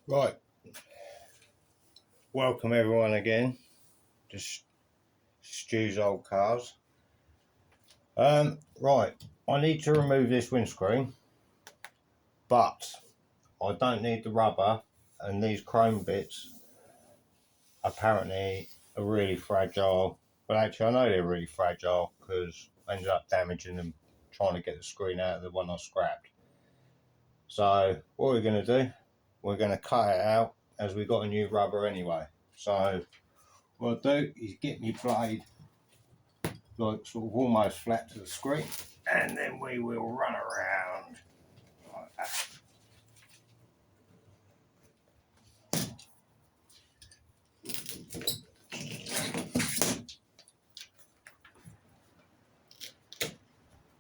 Right, welcome everyone again to Stu's Old Cars. Right, I need to remove this windscreen, but I don't need the rubber, and these chrome bits apparently are really fragile. But actually I know they're really fragile because I ended up damaging them trying to get the screen out of the one I scrapped. So what we're going to do, we're going to cut it out as we got a new rubber anyway. So what I'll do is get my blade like sort of almost flat to the screen, and then we will run around like that.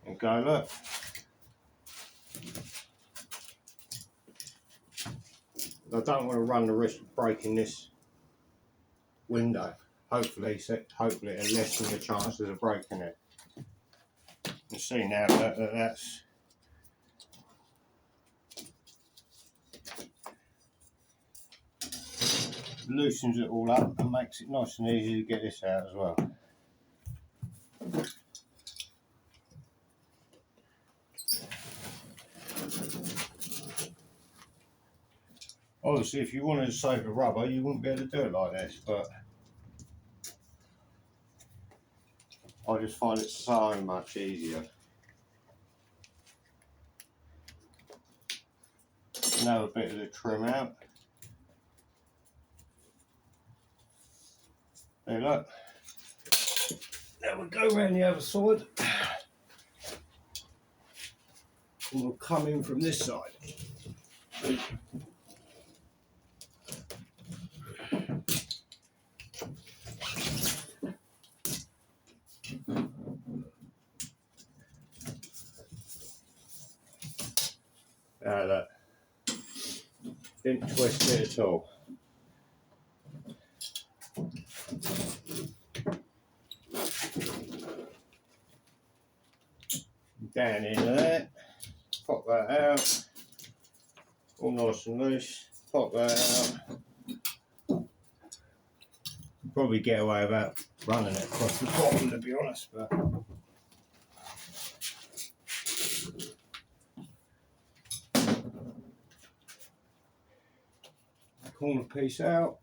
And go, look. I don't want to run the risk of breaking this window. Hopefully it'll lessen the chances of breaking it. You see now that's loosens it all up and makes it nice and easy to get this out as well. Obviously, if you wanted to save the rubber, you wouldn't be able to do it like this, but I just find it so much easier. Now a bit of the trim out. There, look. Now we'll go around the other side. And we'll come in from this side. Look. Didn't twist it at all. Down into that, pop that out, all nice and loose, pop that out. Probably get away without running it across the bottom, to be honest, but corner piece out.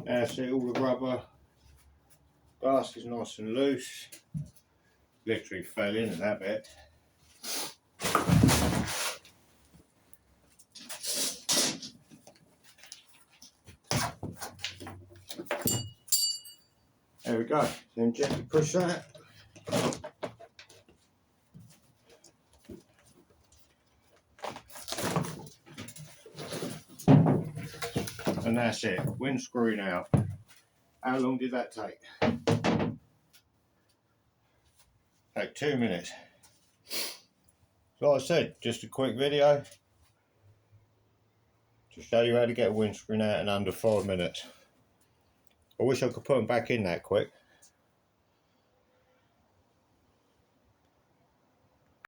Now see, all the rubber glass is nice and loose. Literally fell in at that bit. There we go. Then gently push that. And that's it. Windscreen out. How long did that take? Like 2 minutes. So like I said, just a quick video to show you how to get a windscreen out in under 5 minutes. I wish I could put them back in that quick.